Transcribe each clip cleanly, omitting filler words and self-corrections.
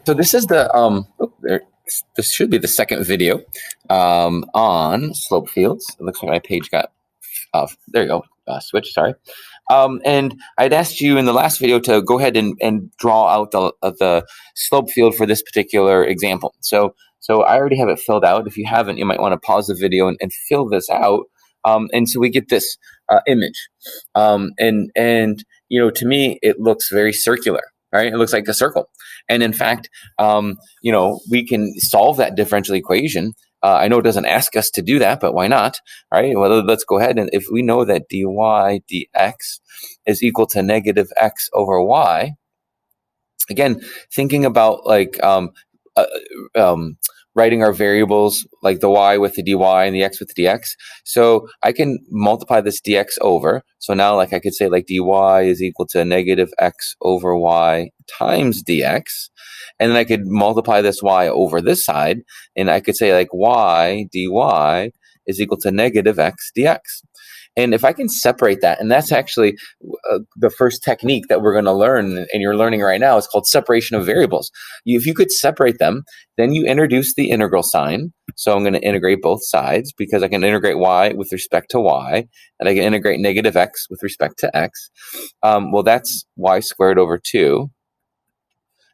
So this is the this should be the second video on slope fields. It looks like my page got there you go, switch, sorry. And I'd asked you in the last video to go ahead and draw out the slope field for this particular example. So I already have it filled out. If you haven't, you might want to pause the video and fill this out. And so we get this image. And you know, to me, it looks very circular. Right? It looks like a circle. And in fact, you know, we can solve that differential equation. I know it doesn't ask us to do that, but why not? All right. Well, let's go ahead. And if we know that dy dx is equal to negative x over y, again, thinking about like writing our variables like the y with the dy and the x with the dx. So I can multiply this dx over. So now like I could say like dy is equal to negative x over y times dx. And then I could multiply this y over this side. And I could say like y dy is equal to negative x dx. And if I can separate that, and that's actually the first technique that we're going to learn, and you're learning right now, is called separation of variables. If you could separate them, then you introduce the integral sign. So I'm going to integrate both sides because I can integrate y with respect to y, and I can integrate negative x with respect to x. Well, that's y squared over 2.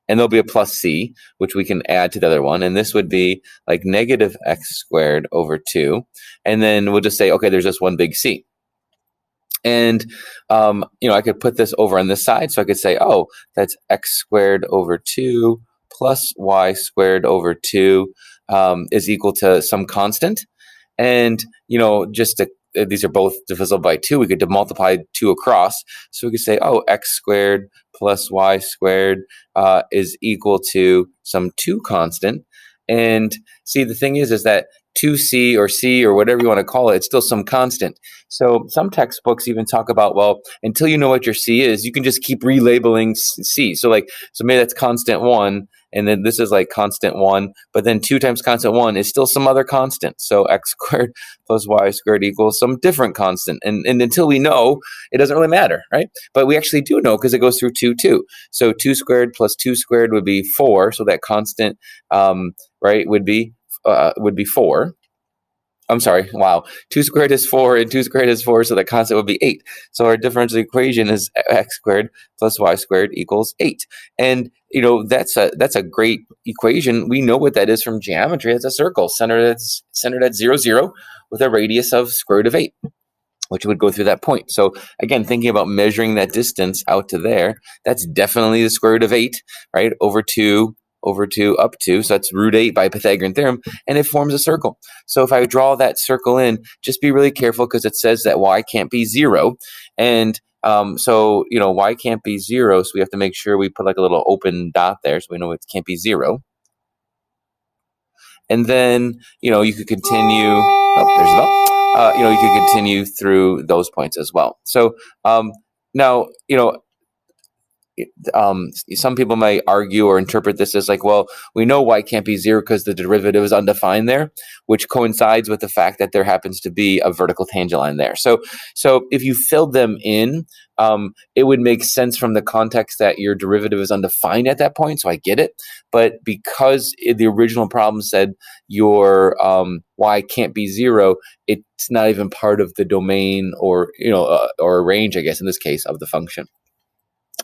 And there'll be a plus c, which we can add to the other one. And this would be like negative x squared over 2. And then we'll just say, okay, there's just one big c. And, you know, I could put this over on this side. So I could say, oh, that's x squared over 2 plus y squared over 2 is equal to some constant. And, you know, just to, these are both divisible by 2. We could multiply 2 across. So we could say, oh, x squared plus y squared is equal to some 2 constant. And see, the thing is that 2c or c or whatever you want to call it, it's still some constant. So some textbooks even talk about, well, until you know what your c is, you can just keep relabeling c. So like, so maybe that's constant 1, and then this is like constant 1, but then 2 times constant 1 is still some other constant. So x squared plus y squared equals some different constant. And until we know, it doesn't really matter, right? But we actually do know because it goes through 2, 2. So 2 squared plus 2 squared would be 4. So that constant, right, would be 4. I'm sorry, wow. 2 squared is 4 and 2 squared is 4, so that constant would be 8. So our differential equation is x squared plus y squared equals 8. And you know, that's a great equation. We know what that is from geometry. It's a circle centered at 0, 0 with a radius of square root of 8, which would go through that point. So again, thinking about measuring that distance out to there, that's definitely the square root of 8, right? Over 2 up to, so that's root 8 by Pythagorean theorem, and it forms a circle. So if I draw that circle in, just be really careful because it says that y can't be 0. And so, you know, y can't be 0, so we have to make sure we put like a little open dot there so we know it can't be 0. And then, you know, you could continue, oh, there's the bell. You know, you could continue through those points as well. So now, you know, some people may argue or interpret this as like, well, we know y can't be 0 because the derivative is undefined there, which coincides with the fact that there happens to be a vertical tangent line there. So if you filled them in, it would make sense from the context that your derivative is undefined at that point. So I get it. But because the original problem said your y can't be 0, it's not even part of the domain or, you know, or range, I guess, in this case, of the function.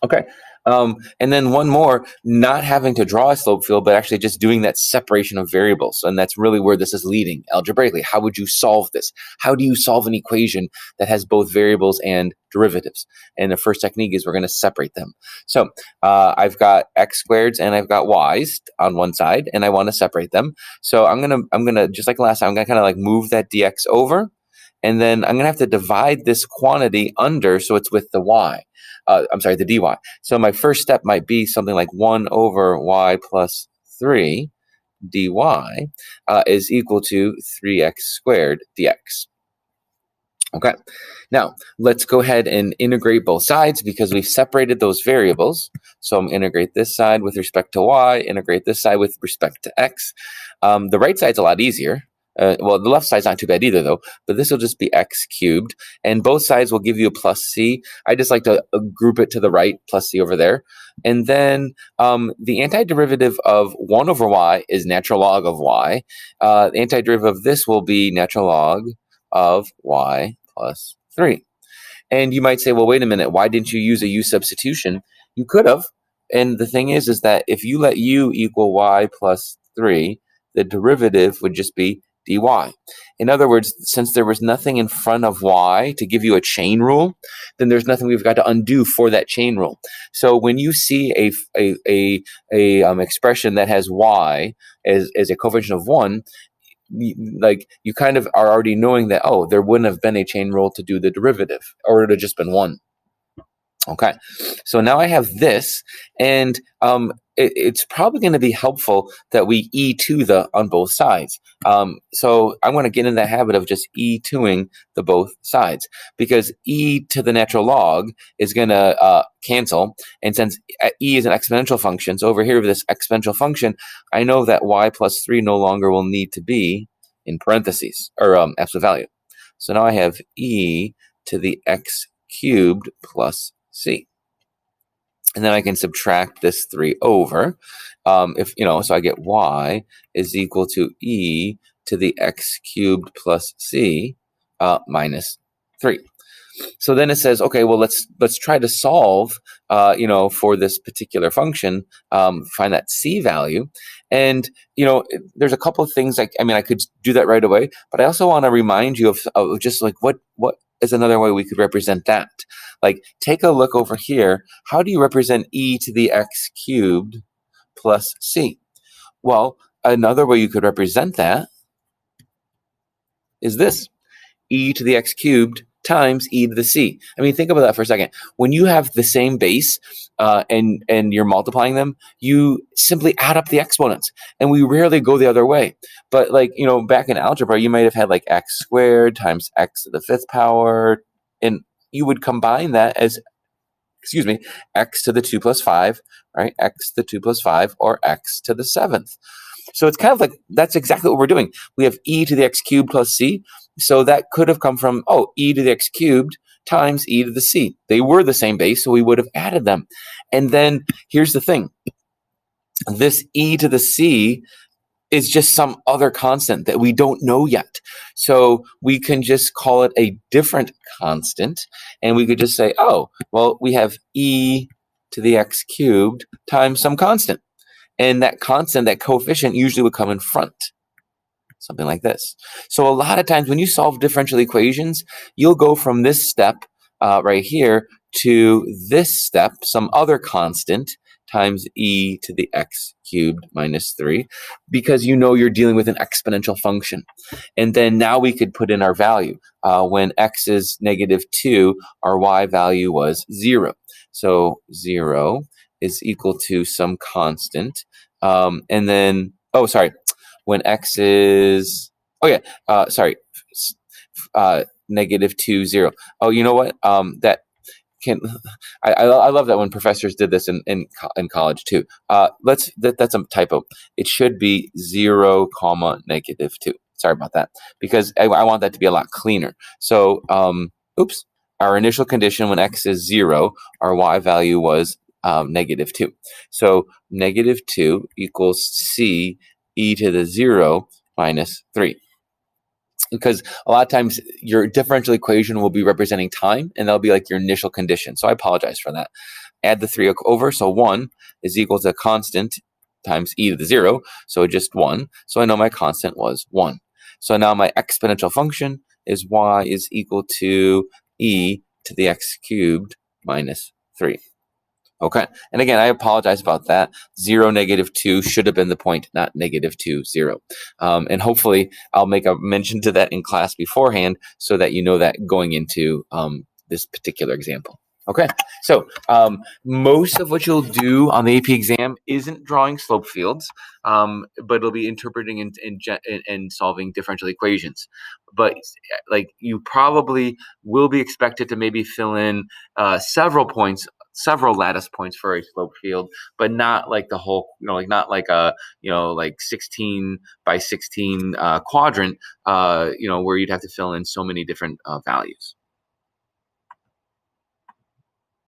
Okay. And then one more, not having to draw a slope field, but actually just doing that separation of variables. And that's really where this is leading algebraically. How would you solve this? How do you solve an equation that has both variables and derivatives? And the first technique is we're going to separate them. So I've got x squareds and I've got y's on one side, and I want to separate them. So I'm gonna just like last time, I'm gonna kind of like move that dx over. And then I'm going to have to divide this quantity under so it's with the y. I'm sorry, the dy. So my first step might be something like 1 over y plus 3 dy is equal to 3x squared dx. Okay, now let's go ahead and integrate both sides because we've separated those variables. So I'm going to integrate this side with respect to y, integrate this side with respect to x. The right side's a lot easier. Well, the left side's not too bad either, though. But this will just be x cubed, and both sides will give you a plus c. I just like to group it to the right, plus c over there. And then the antiderivative of 1 over y is natural log of y. The antiderivative of this will be natural log of y plus 3. And you might say, well, wait a minute, why didn't you use a u substitution? You could have. And the thing is that if you let u equal y plus 3, the derivative would just be dy. In other words, since there was nothing in front of y to give you a chain rule, then there's nothing we've got to undo for that chain rule. So when you see a expression that has y as a coefficient of 1, you kind of are already knowing that, oh, there wouldn't have been a chain rule to do the derivative, or it would have just been 1. Okay, so now I have this, and it's probably going to be helpful that we e2 on both sides. So I'm going to get in the habit of just e2ing the both sides, because e to the natural log is going to cancel, and since e is an exponential function, so over here with this exponential function, I know that y plus 3 no longer will need to be in parentheses, or absolute value. So now I have e to the x cubed plus c. And then I can subtract this 3 over. So I get y is equal to e to the x cubed plus c minus 3. So then it says, okay, well, let's try to solve, for this particular function, find that c value. And, there's a couple of things I could do that right away, but I also want to remind you of just like what is another way we could represent that. Like, take a look over here. How do you represent e to the x cubed plus c? Well, another way you could represent that is this: e to the x cubed times e to the c. Think about that for a second. When you have the same base and you're multiplying them, you simply add up the exponents, and we rarely go the other way. But back in algebra, you might have had like x squared times x to the 5th power, and you would combine that as, x to the 2 plus 5, right? X to the 2 plus 5, or x to the 7th. So it's kind of like, that's exactly what we're doing. We have e to the x cubed plus c. So that could have come from, e to the x cubed times e to the c. They were the same base, so we would have added them. And then here's the thing. This e to the c is just some other constant that we don't know yet. So we can just call it a different constant, and we could just say, we have e to the x cubed times some constant. And that constant, that coefficient, usually would come in front. Something like this. So a lot of times when you solve differential equations, you'll go from this step right here to this step, some other constant, times e to the x cubed minus 3, because you're dealing with an exponential function. And then now we could put in our value. When x is -2, our y value was 0. So 0 is equal to some constant. And then, when x is, -2, 0. Oh, you know what? That can, I love that when professors did this in college too. That's a typo. It should be 0, -2. Sorry about that, because I want that to be a lot cleaner. So, our initial condition when x is 0, our y value was -2. So -2 equals c e to the 0 minus 3. Because a lot of times your differential equation will be representing time, and that'll be like your initial condition. So I apologize for that. Add the 3 over, so 1 is equal to constant times e to the 0, so just 1. So I know my constant was 1. So now my exponential function is y is equal to e to the x cubed minus 3. Okay, and again, I apologize about that. 0, -2 should have been the point, not -2, 0. And hopefully I'll make a mention to that in class beforehand so that you know that going into this particular example. Okay, so most of what you'll do on the AP exam isn't drawing slope fields, but it'll be interpreting and solving differential equations. But you probably will be expected to maybe fill in several points several lattice points for a slope field, but not like the whole, like not like a, like 16 by 16 quadrant, where you'd have to fill in so many different values.